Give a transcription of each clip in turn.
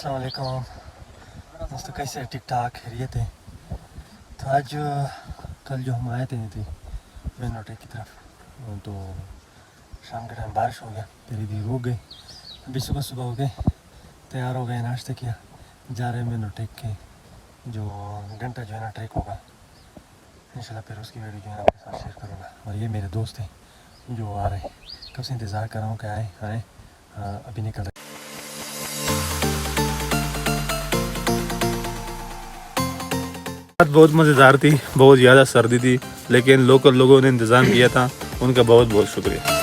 अस्सलाम वालेकुम दोस्तों, कैसे ठीक ठाक खैरियत है। तो आज कल जो हम आए थे मेन रोड की तरफ, तो शाम के टाइम बारिश हो गया, तेरी दी रुक गई। अभी सुबह सुबह हो गए, तैयार हो गए, नाश्ता किया, जा रहे हैं मेन रोड के जो घंटा जो है ना ट्रैक होगा इंशाल्लाह। फिर उसकी वीडियो जो है आपके साथ शेयर करूँगा। और ये मेरे दोस्त हैं जो आ रहे हैं, कब से इंतज़ार कर रहा हूँ कि आए अभी निकल रहे। बात बहुत मज़ेदार थी, बहुत ज़्यादा सर्दी थी, लेकिन लोकल लोगों ने इंतज़ाम किया था, उनका बहुत बहुत शुक्रिया।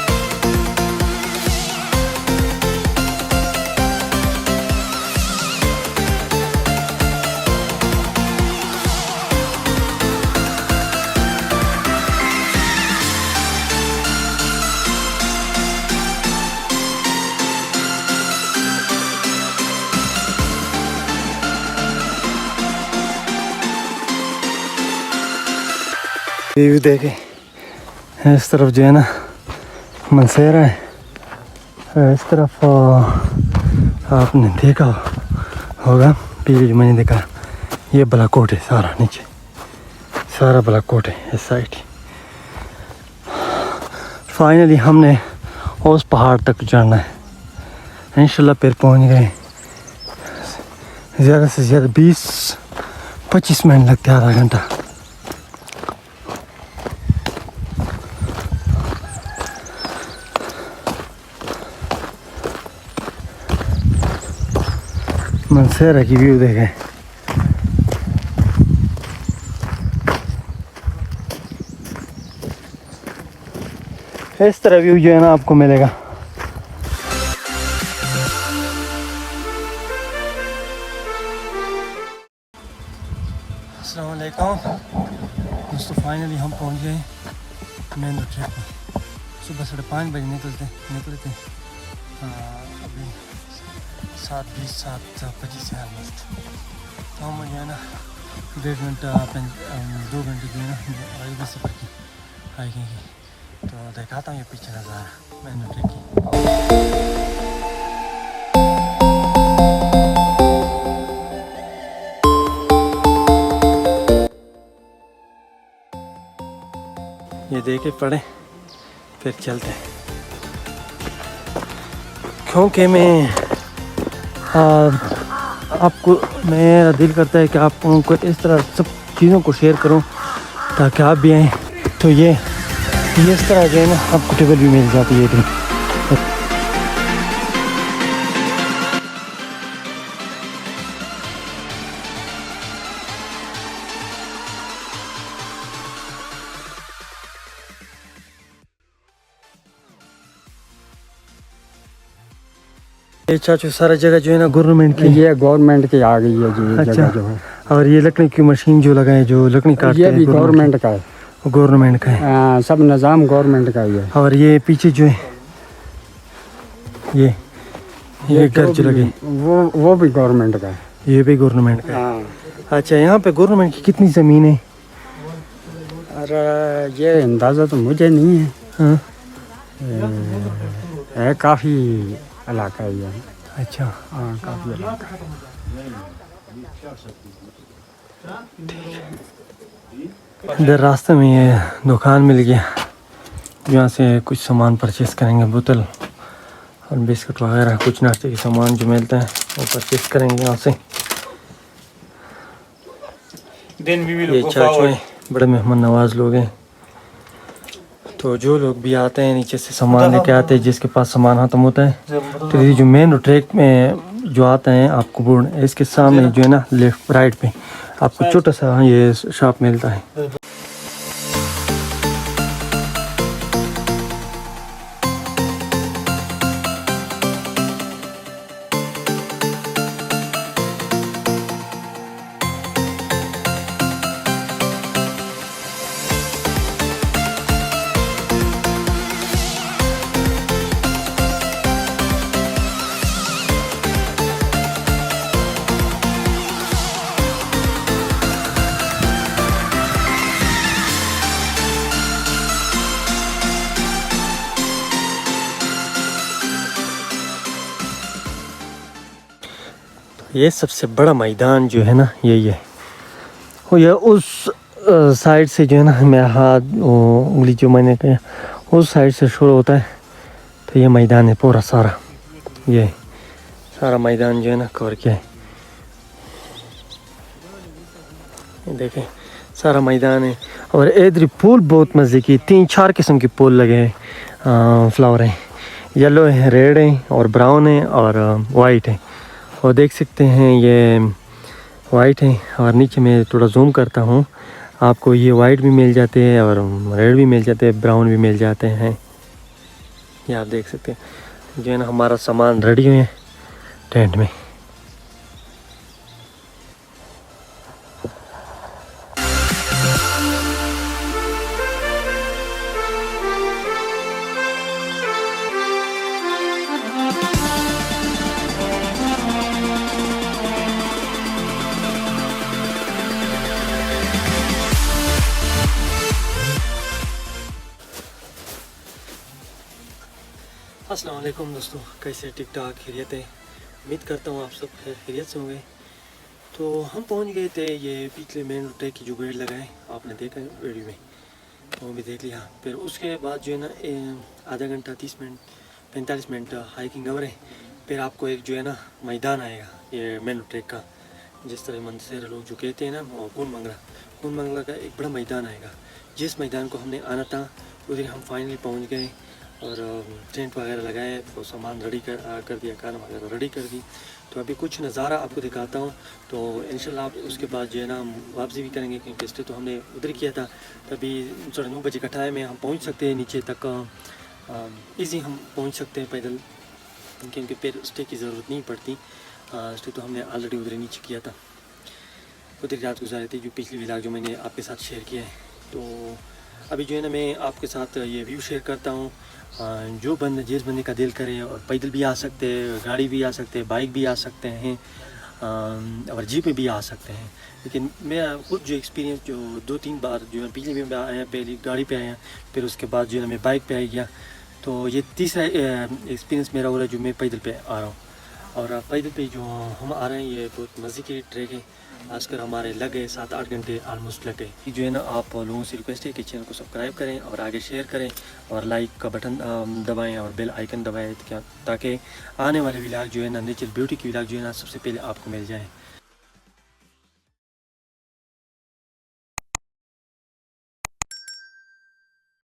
व्यू देखे इस तरफ जो है ना मनसेरा है, इस तरफ आपने देखा होगा पीछे जो मैंने देखा ये बलाकोट है, सारा नीचे सारा बलाकोट है इस साइड। फाइनली हमने उस पहाड़ तक जाना है इंशाल्लाह। फिर पहुंच गए, ज़्यादा से ज़्यादा 20-25 मिनट लगते हैं, आधा घंटा। मनसेरा की व्यू देखें, इस तरह व्यू जो है ना आपको मिलेगा। अस्सलाम वालेकुम दोस्तों, फाइनली हम पहुंच गए मेन रोड ट्रैक पे। सुबह 5:30 बजे निकले थे, अभी 7:20 7:25 है ऑलमोस्ट। तो हम जो है ना 1.5 घंटा 2 घंटे जो है ना हाईवे सफ़र की हाइकिंग की। तो दिखाता हूँ ये पीछे नज़ारा मेन रोड की। ये देखे पड़े, फिर चलते हैं, क्योंकि मैं आपको मेरा दिल करता है कि आप उनको इस तरह सब चीज़ों को शेयर करूं ताकि आप भी आएँ। तो ये इस तरह जो है ना आपको टेबल भी मिल जाती है। ये चाचू सारा जगह जो है ना गवर्नमेंट की, ये गवर्नमेंट की आ गई है जी। अच्छा, जगह जो है। और ये लकड़ी की मशीन जो लगाए, जो लकड़ी काटते ये हैं, भी गवर्नमेंट का है। गवर्नमेंट का है। सब निज़ाम गवर्नमेंट का ही है। और ये पीछे जो है ये घर जो लगे वो भी गवर्नमेंट का है। ये भी गवर्नमेंट का है। अच्छा, यहाँ पे गवर्नमेंट की कितनी ज़मीन है? अरे ये अंदाज़ा तो मुझे नहीं है। हाँ? है काफ़ी इलाका है ये। अच्छा, हाँ, काफ़ी इलाका है। इधर रास्ते में ये दुकान मिल गया, यहाँ से कुछ सामान परचेस करेंगे, बोतल और बिस्कुट वगैरह, कुछ नाश्ते के सामान जो मिलते हैं वो परचेस करेंगे यहाँ से। ये चाचू हैं, बड़े मेहमान नवाज लोग हैं। तो जो लोग भी आते हैं नीचे से सामान लेके आते हैं, जिसके पास सामान खत्म होता है, तो ये जो मेन ट्रैक में जो आते हैं आपको बोर्ड, इसके सामने जो है ना लेफ्ट राइट पे आपको छोटा सा ये शॉप मिलता है। ये सबसे बड़ा मैदान जो है ना यही है। और ये उस साइड से जो है ना मेरा हाथ उंगली जो मैंने कहा उस साइड से शुरू होता है, तो ये मैदान है पूरा सारा। ये सारा मैदान जो है ना कवर किया है। ये देखें सारा मैदान है। और इधर फूल बहुत मज़े की 3-4 किस्म के फूल लगे हैं, फ्लावर हैं, येलो है, रेड है और ब्राउन है और वाइट है। और देख सकते हैं ये वाइट है और नीचे मैं थोड़ा जूम करता हूँ, आपको ये वाइट भी मिल जाते हैं और रेड भी मिल जाते हैं, ब्राउन भी मिल जाते हैं। ये आप देख सकते हैं जो है ना हमारा सामान रेडी है टेंट में। अस्सलाम वालेकुम दोस्तों, कैसे ठीक ठाक खैरियत है? उम्मीद करता हूँ आप सब खैरियत से होंगे। तो हम पहुँच गए थे ये पिछले मेन रोड की जो भीड़ लगाए आपने देखा वीडियो में, तो वो भी देख लिया। फिर उसके बाद जो है ना आधा घंटा 30 मिनट 45 मिनट हाइकिंग कवर है। फिर आपको एक जो है ना मैदान आएगा ये मेन रोड का, जिस तरह मंदिर लोग जो कहते हैं ना कून मंगला का एक बड़ा मैदान आएगा। जिस मैदान को हमने आना था उधर हम फाइनली पहुँच गए और टेंट वगैरह लगाए, तो सामान रेडी कर दिया, खाना वगैरह रेडी कर दी। तो अभी कुछ नज़ारा आपको दिखाता हूँ। तो इंशाल्लाह आप उसके बाद जो है ना वापसी भी करेंगे, क्योंकि स्टे तो हमने उधर किया था। तभी 9:30 बजे का टाइम है, हम पहुँच सकते हैं नीचे तक, ईजी हम पहुँच सकते हैं पैदल, क्योंकि फिर स्टे की ज़रूरत नहीं पड़ती। स्टे तो हमने ऑलरेडी उधर नीचे किया था, उधर रात गुजारी थी, जो पिछली व्लॉग जो मैंने आपके साथ शेयर किया है। तो अभी जो है ना मैं आपके साथ ये व्यू शेयर करता हूँ। जो बंद जिस बंदे का दिल करे, और पैदल भी आ सकते हैं, गाड़ी भी आ सकते हैं, बाइक भी आ सकते हैं, और जीप में भी आ सकते हैं। लेकिन मैं खुद जो एक्सपीरियंस जो 2-3 बार जो है बिजली में आया, पहले गाड़ी पे आया, फिर उसके बाद जो है ना मैं बाइक पे आ गया। तो ये तीसरा एक्सपीरियंस मेरा हो रहा है जो मैं पैदल पे आ रहा हूँ। और पैदल पे जो हम आ रहे हैं ये बहुत मज़े की ट्रैक है। आजकल हमारे लग गए 7-8 घंटे ऑलमोस्ट लग गए। जो है ना आप लोगों से रिक्वेस्ट है कि चैनल को सब्सक्राइब करें और आगे शेयर करें और लाइक का बटन दबाएं और बेल आइकन दबाएं, ताकि आने वाले व्लॉग जो है ना नेचर ब्यूटी की व्लॉग जो है ना सबसे पहले आपको मिल जाए।